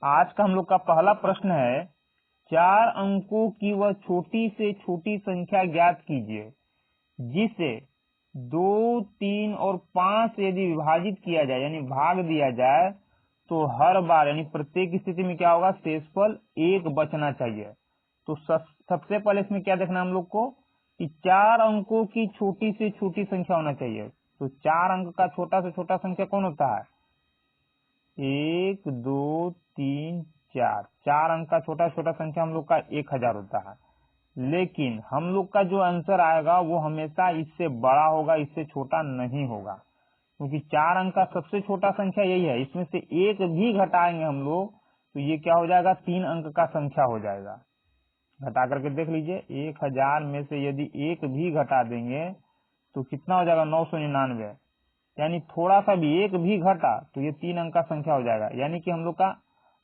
आज का हम लोग का पहला प्रश्न है, 4 अंकों की वह छोटी से छोटी संख्या ज्ञात कीजिए जिसे 2, 3 और 5 से यदि विभाजित किया जाए यानी भाग दिया जाए तो हर बार यानी प्रत्येक स्थिति में क्या होगा, शेषफल 1 बचना चाहिए। तो सबसे पहले इसमें क्या देखना हम लोग को कि 4 अंकों की छोटी से छोटी संख्या होना चाहिए। तो 4 अंक का छोटा से छोटा संख्या कौन होता है, 1, 2, 3, 4। 4 अंक का छोटा छोटा संख्या हम लोग का 1000 होता है। लेकिन हम लोग का जो आंसर आएगा वो हमेशा इससे बड़ा होगा, इससे छोटा नहीं होगा, क्योंकि 4 अंक का सबसे छोटा संख्या यही है। इसमें से एक भी घटाएंगे हम लोग तो ये क्या हो जाएगा, 3 अंक का संख्या हो जाएगा। घटा करके देख लीजिए, 1000 में से यदि एक भी घटा देंगे तो कितना हो जाएगा, 999। यानी थोड़ा सा भी, एक भी घटा तो ये 3 अंक का संख्या हो जाएगा। यानी कि हम लोग का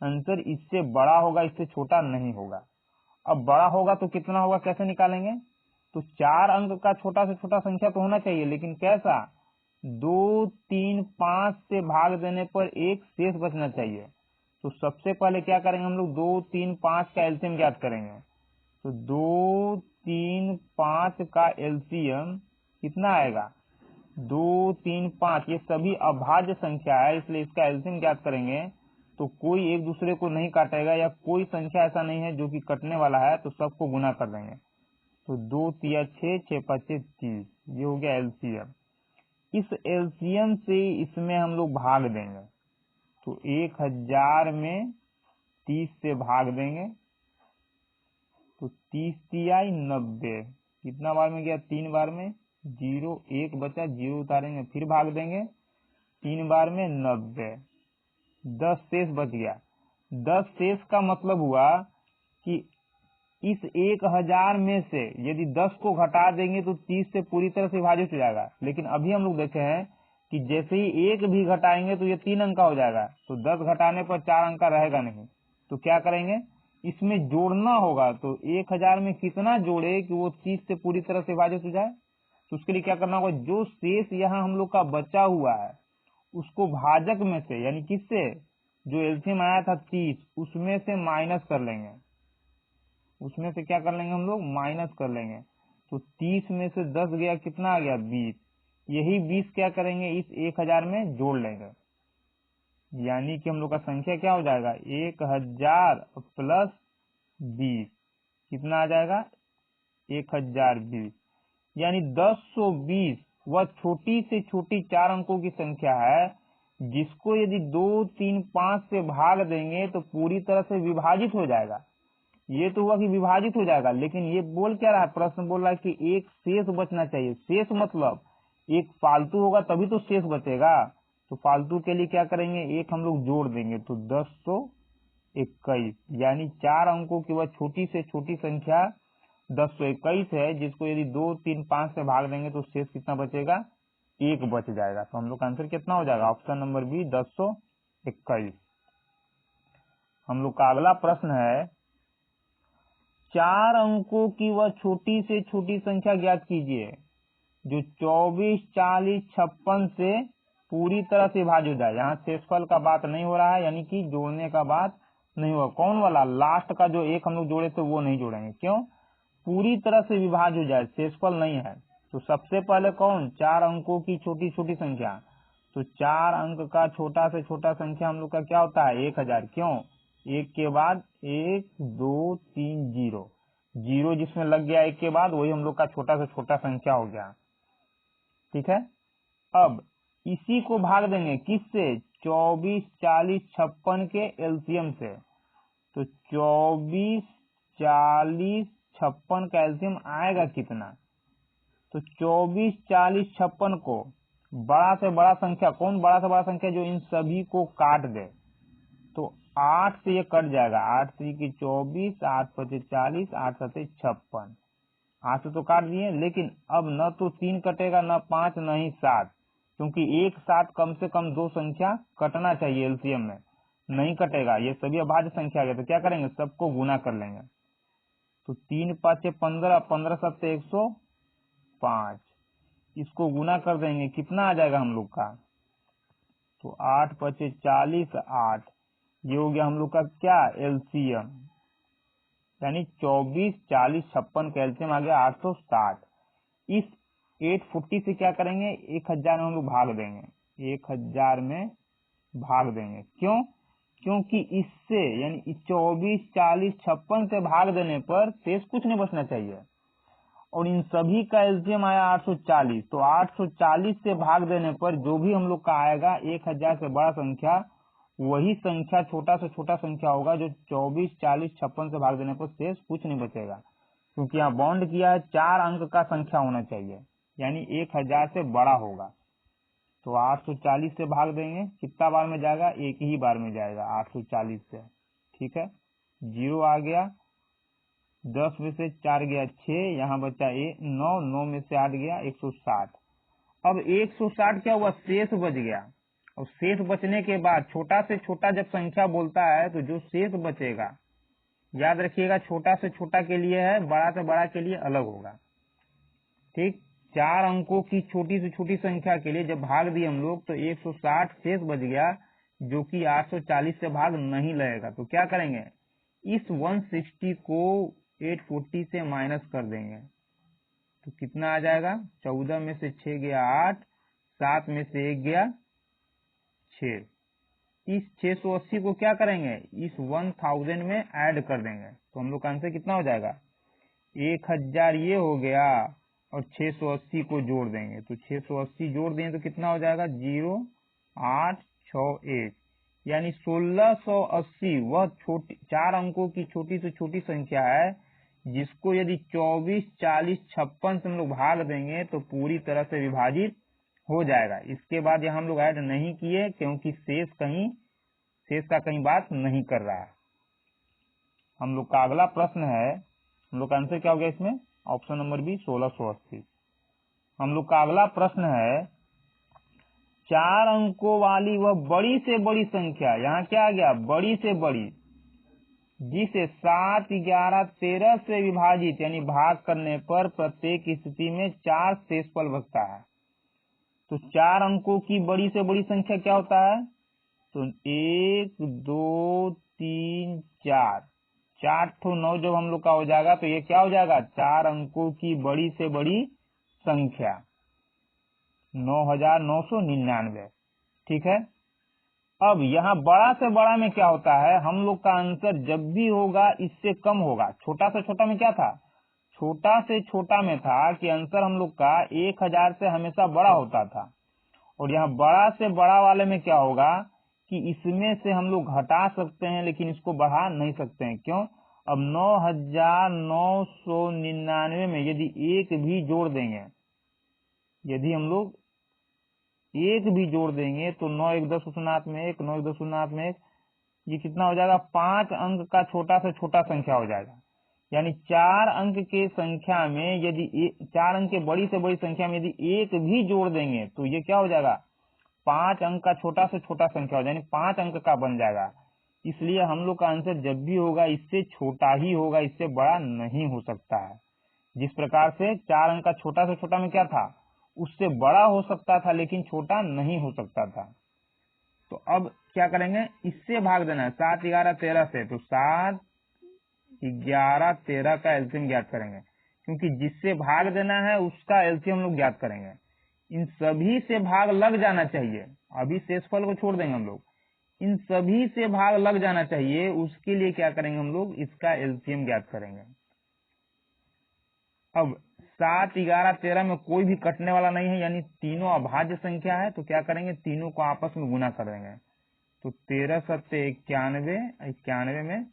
आंसर इससे बड़ा होगा, इससे छोटा नहीं होगा। अब बड़ा होगा तो कितना होगा, कैसे निकालेंगे, तो 4 अंक का छोटा से छोटा संख्या तो होना चाहिए, लेकिन कैसा, 2, 3, 5 से भाग देने पर एक शेष बचना चाहिए। तो सबसे पहले क्या करेंगे हम लोग, 2, 3, 5 का एलसीएम ज्ञात करेंगे। तो 2, 3, 5 का एलसीएम कितना आएगा, 2, 3, 5, ये सभी अभाज्य संख्या है, इसलिए इसका एलसीएम ज्ञात करेंगे तो कोई एक दूसरे को नहीं काटेगा, या कोई संख्या ऐसा नहीं है जो कि कटने वाला है, तो सबको गुना कर देंगे। तो 2 तिया 6, 6 पच्चे 30, ये हो गया एलसीएम। इस एलसीएम से इसमें हम लोग भाग देंगे, तो 1000 में 30 से भाग देंगे तो 30 तिया 90, कितना बार में गया, 3 बार में, 0 1 बचा, 0 उतारेंगे, फिर भाग देंगे, 3 बार में 90, 10 शेष बच गया। 10 शेष का मतलब हुआ कि इस 1000 में से यदि 10 को घटा देंगे तो 30 से पूरी तरह से विभाजित हो जाएगा। लेकिन अभी हम लोग देखे हैं कि जैसे ही एक भी घटाएंगे तो ये 3 अंक का हो जाएगा, तो 10 घटाने पर 4 अंक का रहेगा नहीं। तो क्या करेंगे, इसमें जोड़ना होगा। तो 1000 में कितना जोड़े कि वो 30 से पूरी तरह से विभाजित हो जाए। तो उसके लिए क्या करना होगा, जो शेष यहाँ हम लोग का बचा हुआ है उसको भाजक में से, यानी किससे, जो एलसीएम आया था 30, उसमें से माइनस कर लेंगे। उसमें से क्या कर लेंगे हम लोग, माइनस कर लेंगे। तो 30 में से 10 गया, कितना आ गया, 20। यही 20 क्या करेंगे, इस 1000 में जोड़ लेंगे। यानी कि हम लोग का संख्या क्या हो जाएगा, 1000 प्लस 20, कितना आ जाएगा, 1020। यानी 1020 वह छोटी से छोटी 4 अंकों की संख्या है जिसको यदि 2, 3, 5 से भाग देंगे तो पूरी तरह से विभाजित हो जाएगा। ये तो हुआ कि विभाजित हो जाएगा, लेकिन ये बोल क्या रहा है, प्रश्न बोल रहा है कि एक शेष बचना चाहिए। शेष मतलब एक फालतू होगा तभी तो शेष बचेगा। तो फालतू के लिए क्या करेंगे, एक हम लोग जोड़ देंगे, तो 1021। यानी 4 अंकों की वह छोटी से छोटी संख्या 1021 है, जिसको यदि 2, 3, 5 से भाग देंगे तो शेष कितना बचेगा, 1 बच जाएगा। तो हम लोग का आंसर कितना हो जाएगा, ऑप्शन नंबर बी 1021। हम लोग का अगला प्रश्न है, 4 अंकों की वह छोटी से छोटी संख्या ज्ञात कीजिए जो 24, 40, 56 से पूरी तरह से विभाजित हो जाए। यहाँ शेषफल का बात नहीं हो रहा है, यानी कि जोड़ने का बात नहीं होगा। कौन वाला, लास्ट का जो एक हम लोग जोड़े थे वो नहीं जोड़ेंगे। क्यों, पूरी तरह से विभाजित हो जाए, शेषफल नहीं है। तो सबसे पहले कौन, 4 अंकों की छोटी छोटी संख्या। तो 4 अंक का छोटा से छोटा संख्या हम लोग का क्या होता है, 1000। क्यों, एक के बाद 1, 2, 3, 0, 0 जिसमें लग गया एक के बाद, वही हम लोग का छोटा से छोटा संख्या हो गया। ठीक है, अब इसी को भाग देंगे किससे, 24, 40, 56 के एलसीएम से। तो 24, 40, 56 का एलसीएम आएगा कितना, तो 24, 40, 56 को बड़ा से बड़ा संख्या, कौन बड़ा से बड़ा संख्या, जो इन सभी को काट दे। तो 8 से ये कट जाएगा, 8 3 की 24, 8 5 40, 8 7 56, 8 से तो काट दिए। लेकिन अब न तो 3 कटेगा, न 5, न ही 7, क्योंकि एक साथ कम से कम 2 संख्या कटना चाहिए एलसीएम में, नहीं कटेगा। ये सभी अभाज्य संख्या आ गया, तो क्या करेंगे, सबको गुना कर लेंगे। तो 3 5 15, 15 7 105, इसको गुना कर देंगे, कितना आ जाएगा हम लोग का, तो 8 5 40, 8, ये हो गया हम लोग का क्या एलसीएम, यानी 24, 40, 56 का एलसीएम आ गया 860। इस 840 से क्या करेंगे, 1000 में हम लोग भाग देंगे, 1000 में भाग देंगे। क्यों? क्योंकि इससे यानी 24, 40, 56 से भाग देने पर शेष कुछ नहीं बचना चाहिए, और इन सभी का एलसीएम आया 840। तो 840 से भाग देने पर जो भी हम लोग का आएगा 1000 से बड़ा संख्या, वही संख्या छोटा से छोटा संख्या होगा जो 24, 40, 56 से भाग देने पर शेष कुछ नहीं बचेगा, क्योंकि यहाँ बॉन्ड किया है 4 अंक का संख्या होना चाहिए, यानी 1000 से बड़ा होगा। तो 840 से भाग देंगे, कितना बार में जाएगा, एक ही बार में जाएगा 840 से। ठीक है, 0 आ गया, 10 में से 4 गया 6, यहाँ बचा 9, 9 में से 8 गया 160। अब 160 क्या हुआ, शेष बच गया। और शेष बचने के बाद छोटा से छोटा जब संख्या बोलता है तो जो शेष बचेगा, याद रखिएगा छोटा से छोटा के लिए है, बड़ा से बड़ा के लिए अलग होगा। ठीक, 4 अंकों की छोटी से छोटी संख्या के लिए जब भाग दिए हम लोग तो 160 शेष बच गया, जो कि 840 से भाग नहीं लगेगा। तो क्या करेंगे, इस 160 को 840 से माइनस कर देंगे, तो कितना आ जाएगा, 14 में से 6 गया 8, 7 में से 1 गया 6। इस 680 को क्या करेंगे, इस 1000 में ऐड कर देंगे, तो हम लोग का आंसर कितना हो जाएगा, 1000 ये हो गया, और 680 को जोड़ देंगे, तो 680 जोड़ देंगे तो कितना हो जाएगा, 0861, यानी 1680 वह छोटी 4 अंकों की छोटी से छोटी संख्या है, जिसको यदि 24, 40, 56 से हम लोग भाग देंगे तो पूरी तरह से विभाजित हो जाएगा। इसके बाद यहाँ हम लोग ऐड नहीं किए, क्योंकि शेष का कहीं बात नहीं कर रहा है। हम लोग का अगला प्रश्न है, हम लोग का आंसर क्या हो गया इसमें, ऑप्शन नंबर बी 1680। हम लोग का अगला प्रश्न है, 4 अंकों वाली वह बड़ी से बड़ी संख्या, यहाँ क्या आ गया, बड़ी से बड़ी, जिसे 7, 11, 13 से विभाजित यानी भाग करने पर प्रत्येक स्थिति में 4 शेषफल बचता है। तो 4 अंकों की बड़ी से बड़ी संख्या क्या होता है, तो 1, 2, 3, 4, 4 तो 9 जब हम लोग का हो जाएगा तो ये क्या हो जाएगा, 4 अंकों की बड़ी से बड़ी संख्या 9999। ठीक है, अब यहाँ बड़ा से बड़ा में क्या होता है, हम लोग का आंसर जब भी होगा इससे कम होगा। छोटा से छोटा में क्या था, छोटा से छोटा में था कि आंसर हम लोग का 1000 से हमेशा बड़ा होता था, और यहाँ बड़ा से बड़ा वाले में क्या होगा कि इसमें से हम लोग घटा सकते हैं लेकिन इसको बढ़ा नहीं सकते हैं। क्यों, अब 9999 में यदि एक भी जोड़ देंगे, यदि हम लोग एक भी जोड़ देंगे तो 9 1 10 शून्यात में 1, 9 1 10 शून्यात में 1, ये कितना हो जाएगा, 5 अंक का छोटा से छोटा संख्या हो जाएगा। यानी 4 अंक के संख्या में यदि 4 अंक के बड़ी से बड़ी संख्या में यदि एक भी जोड़ देंगे तो ये क्या हो जाएगा, 5 अंक का छोटा से छोटा संख्या हो जाएगा, यानी 5 अंक का बन जाएगा। इसलिए हम लोग का आंसर जब भी होगा इससे छोटा ही होगा, इससे बड़ा नहीं हो सकता है। जिस प्रकार से 4 अंक का छोटा से छोटा में क्या था, उससे बड़ा हो सकता था लेकिन छोटा नहीं हो सकता था। तो अब क्या करेंगे, इससे भाग देना है 7, 11, 13 से, तो 7, 11, 13 का एलसीएम ज्ञात करेंगे, क्योंकि जिससे भाग देना है उसका एलसीएम लोग ज्ञात करेंगे। इन सभी से भाग लग जाना चाहिए, अभी शेषफल को छोड़ देंगे हम लोग, इन सभी से भाग लग जाना चाहिए, उसके लिए क्या करेंगे हम लोग, इसका एलसीएम ज्ञात करेंगे। अब 7, 11, 13 में कोई भी कटने वाला नहीं है, यानी तीनों अभाज्य संख्या है, तो क्या करेंगे, तीनों को आपस में गुना कर देंगे। तो 13 7 91, 91 में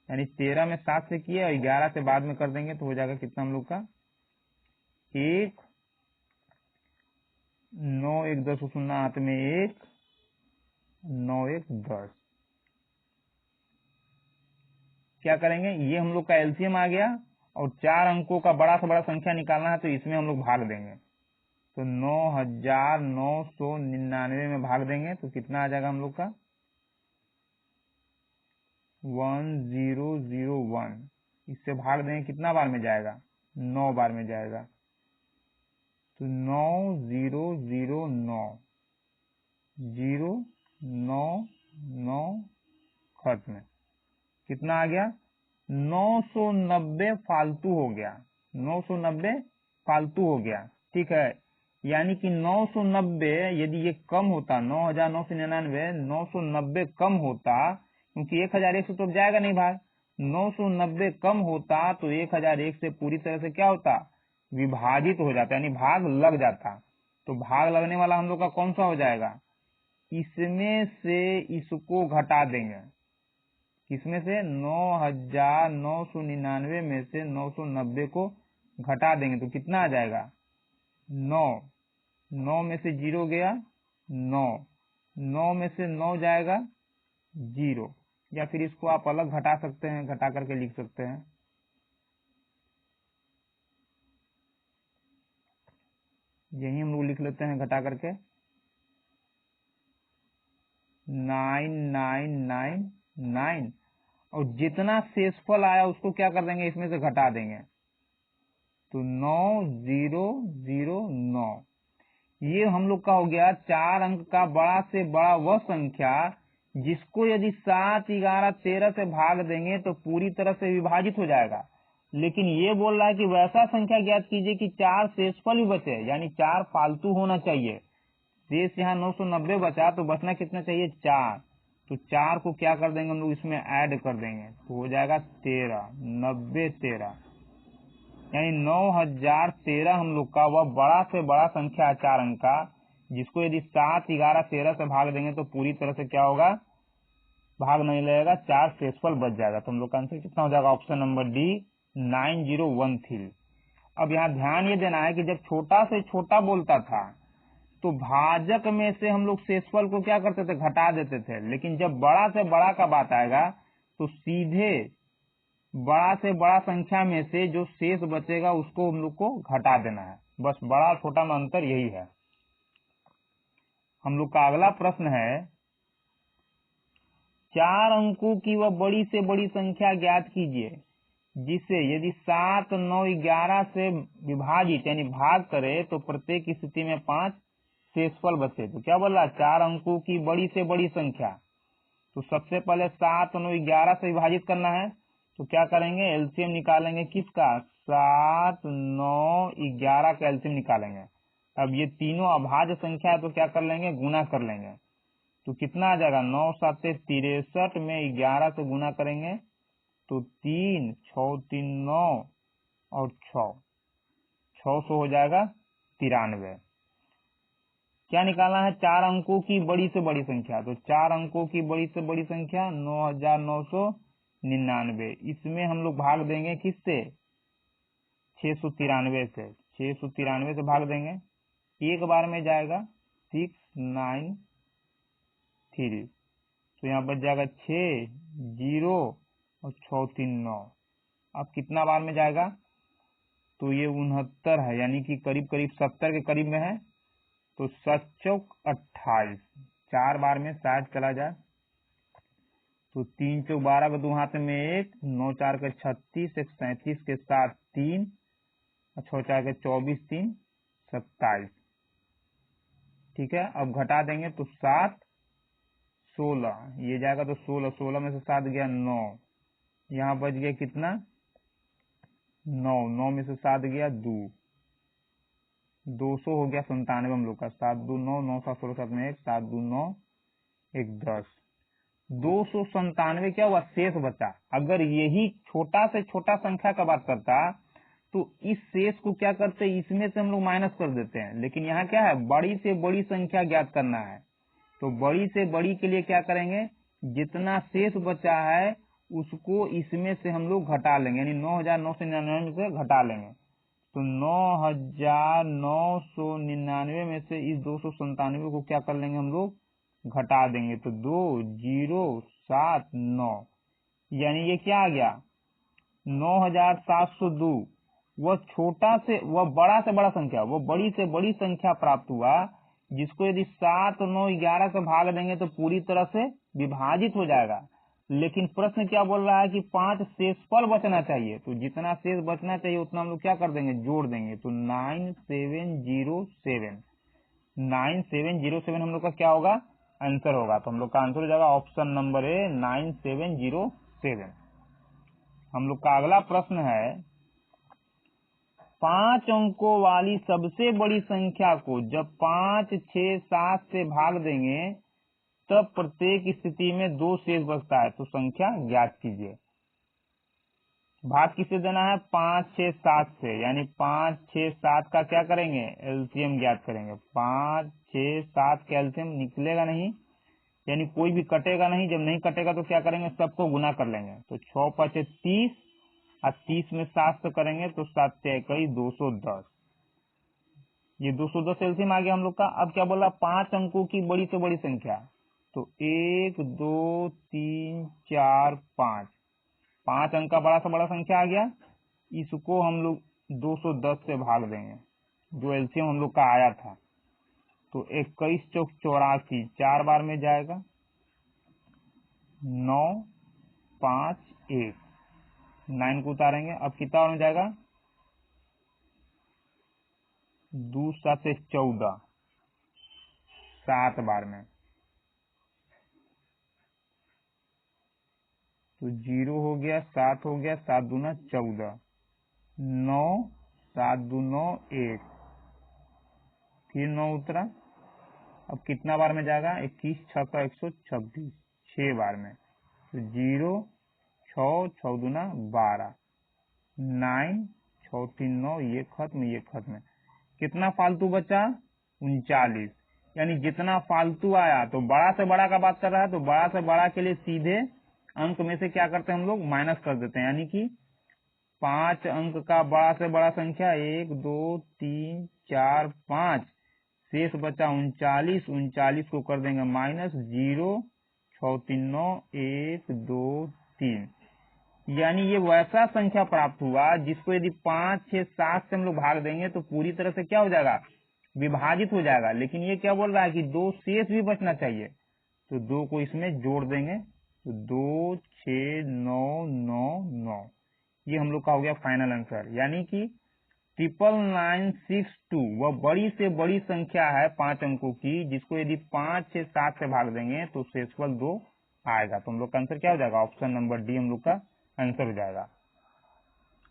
यानी 13 में 7 से किए और 11 से बाद में कर देंगे तो हो जाएगा कितना हम लोग का, 1, 9 1 10 शून्य 8 में 1, 9 1 10। क्या करेंगे, ये हम लोग का एलसीएम आ गया, और 4 अंकों का बड़ा से बड़ा संख्या निकालना है तो इसमें हम लोग भाग देंगे, तो 9999 में भाग देंगे तो कितना आ जाएगा हम लोग का, 1001। इससे भाग देंगे कितना बार में जाएगा, 9 बार में जाएगा, तो 9009, 0 9 9 खत्म। कितना आ गया? 990 फालतू हो गया, 990 फालतू हो गया। ठीक है, यानी कि 990 यदि ये कम होता, 9,999, 990 कम होता, क्योंकि 1,001 से तो जाएगा नहीं भाग, 990 कम होता तो 1,001 से पूरी तरह से क्या होता? विभाजित हो जाता, यानी भाग लग जाता। तो भाग लगने वाला हम लोग का कौन सा हो जाएगा? इसमें से इसको घटा देंगे। किसमें से? 9,999 में से 990 को घटा देंगे तो कितना आ जाएगा? 9। 9 में से 0 गया 9, 9 में से 9 जाएगा 0, या फिर इसको आप अलग घटा सकते हैं, घटा करके लिख सकते हैं। यही हम लोग लिख लेते हैं घटा करके, 9999, और जितना शेषफल आया उसको क्या कर देंगे? इसमें से घटा देंगे, तो 9009। ये हम लोग का हो गया 4 अंक का बड़ा से बड़ा वह संख्या जिसको यदि 7, 11, 13 से भाग देंगे तो पूरी तरह से विभाजित हो जाएगा। लेकिन ये बोल रहा है कि वैसा संख्या ज्ञात कीजिए कि 4 शेषफल भी बचे, यानी 4 फालतू होना चाहिए। शेष यहाँ 990 बचा तो बचना कितना चाहिए? 4। तो 4 को क्या कर देंगे हम लोग? इसमें ऐड कर देंगे तो हो जाएगा 13, 90 13, यानी 9,013 हम लोग का वह बड़ा से बड़ा संख्या है 4 अंक का, जिसको यदि 7, 11, 13 से भाग देंगे तो पूरी तरह से क्या होगा? भाग नहीं लगेगा, 4 शेषफल बच जाएगा। तो हम लोग का आंसर कितना हो जाएगा? Option number D, 9013। अब यहाँ ध्यान ये देना है कि जब छोटा से छोटा बोलता था तो भाजक में से हम लोग शेषफल को क्या करते थे? घटा देते थे। लेकिन जब बड़ा से बड़ा का बात आएगा तो सीधे बड़ा से बड़ा संख्या में से जो शेष बचेगा उसको हम लोग को घटा देना है। बस बड़ा छोटा में अंतर यही है। हम लोग का अगला प्रश्न है, 4 अंकों की वह बड़ी से बड़ी संख्या ज्ञात कीजिए जिसे यदि 7, 9, 11 से विभाजित यानी भाग करे तो प्रत्येक स्थिति में 5 शेषफल बचे। तो क्या बोल रहा है? 4 अंकों की बड़ी से बड़ी संख्या। तो सबसे पहले 7, 9, 11 से विभाजित करना है, तो क्या करेंगे? एलसीएम निकालेंगे किसका? 7, 9, 11 का एलसीएम निकालेंगे। अब ये तीनों अभाज्य संख्या है तो क्या कर लेंगे? गुना कर लेंगे। तो कितना आ जाएगा? 9 7 63 में 11 से गुना करेंगे तो 3, 6 3 9 और 600 हो जाएगा 93। क्या निकालना है? 4 अंकों की बड़ी से बड़ी संख्या। तो 4 अंकों की बड़ी से बड़ी संख्या 9,999। इसमें हम लोग भाग देंगे किससे? 693 से। 693 से भाग देंगे, एक बार में जाएगा 693, तो यहाँ बच जाएगा 6 0 और 6 3 9। अब कितना बार में जाएगा? तो ये 69 है, यानी कि करीब करीब 70 के करीब में है। तो 7 चौक 28, 4 बार में 60 चला जाए तो 3 चौक 12 का 2 हाथ में 1, 9 4 के 36, 1 37 के साथ 3, 6 4 के 24, 3 27। ठीक है, अब घटा देंगे तो 7 16, ये जाएगा तो 16, 16 में से 7 गया 9, यहाँ बच गया कितना? 9, 9 में से 7 गया 2, 200 हो गया 97 हम लोग का। 7 2 9, 9 7 16 7 में 1, 7 2 9 1 10, 297 क्या हुआ? शेष बचा। अगर यही छोटा से छोटा संख्या का बात करता तो इस शेष को क्या करते? इसमें से हम लोग माइनस कर देते हैं। लेकिन यहाँ क्या है? बड़ी से बड़ी संख्या ज्ञात करना है, तो बड़ी से बड़ी के लिए क्या करेंगे? जितना शेष बचा है उसको इसमें से हम लोग घटा लेंगे, यानी 9,999 से घटा लेंगे। तो 9,999 में से इस 297 को क्या कर लेंगे हम लोग? घटा देंगे, तो 2 0 7 9, यानी ये क्या आ गया? 9,702। वह छोटा से वह बड़ा से बड़ा संख्या, वह बड़ी से बड़ी संख्या प्राप्त हुआ जिसको यदि 7, 9, 11 से भाग देंगे तो पूरी तरह से विभाजित हो जाएगा। लेकिन प्रश्न क्या बोल रहा है कि 5 शेषफल बचना चाहिए। तो जितना शेष बचना चाहिए उतना हम लोग क्या कर देंगे? जोड़ देंगे। तो 9707, 9707 हम लोग का क्या होगा? आंसर होगा। तो हम लोग का आंसर हो जाएगा ऑप्शन नंबर ए 9707। हम लोग का अगला प्रश्न है 5 अंकों वाली सबसे बड़ी संख्या को जब 5, 6, 7 से भाग देंगे तब प्रत्येक स्थिति में 2 शेष बचता है, तो संख्या ज्ञात कीजिए। भाग किसे देना है? 5, 6, 7 से, यानी 5, 6, 7 का क्या करेंगे? एलसीएम ज्ञात करेंगे। 5, 6, 7 का एलसीएम निकलेगा नहीं, यानी कोई भी कटेगा नहीं। जब नहीं कटेगा तो क्या करेंगे? सबको गुना कर लेंगे। तो 6 5 30 और 30 में 7 से करेंगे तो 7 से 21 210। ये 210 एलसीएम आ गया हम लोग का। अब क्या बोला? 5 अंकों की बड़ी से बड़ी संख्या, तो 1 2 3 4 5, 5 अंक का बड़ा से बड़ा संख्या आ गया। इसको हम लोग 210 से भाग देंगे, जो एलसीएम हम लोग का आया था। तो 21 चौक 84, 4 बार में जाएगा। 9 5 1, 9 को उतारेंगे। अब कितना बार में जाएगा? 2 7 14, 7 बार में। तो 0 हो गया, 7 हो गया, 7 दूना 14, 9 7 2 9 1, फिर 9 उतरा। अब कितना बार में जाएगा? 21 6 का 126, 6 बार में। तो 0 6 6 दूना 12, 9 6 3 9, ये खत्म, ये खत्म। कितना फालतू बचा? 39। यानी जितना फालतू आया, तो बड़ा से बड़ा का बात कर रहा है, तो बड़ा से बड़ा के लिए सीधे अंक में से क्या करते हैं हम लोग? माइनस कर देते हैं। यानी कि 5 अंक का बड़ा से बड़ा संख्या 1 2 3 4 5, शेष बचा 39। 39 को कर देंगे माइनस। 0 6 3 9 1 2 3। यानी ये वैसा संख्या प्राप्त हुआ जिसको यदि 5 6 7 से हम लोग भाग देंगे तो पूरी तरह से क्या हो जाएगा? विभाजित हो जाएगा। लेकिन ये क्या बोल रहा है कि 2 शेष भी बचना चाहिए, तो 2 को इसमें जोड़ देंगे। तो 2 6 9 9 9, ये हम लोग का हो गया फाइनल आंसर। यानी कि 99962 वह बड़ी से बड़ी संख्या है 5 अंकों की, जिसको यदि 5 6 7 से भाग देंगे तो शेषफल 2 आएगा। तो हम लोग का आंसर क्या हो जाएगा? ऑप्शन नंबर डी हम लोग का आंसर हो जाएगा।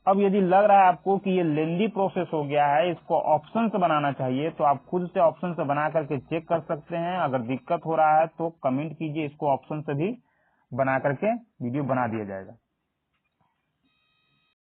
अब यदि लग रहा है आपको कि ये लेंदी प्रोसेस हो गया है, इसको ऑप्शन से बनाना चाहिए, तो आप खुद से ऑप्शन से बना करके चेक कर सकते हैं। अगर दिक्कत हो रहा है तो कमेंट कीजिए, इसको ऑप्शन से भी बना करके वीडियो बना दिया जाएगा।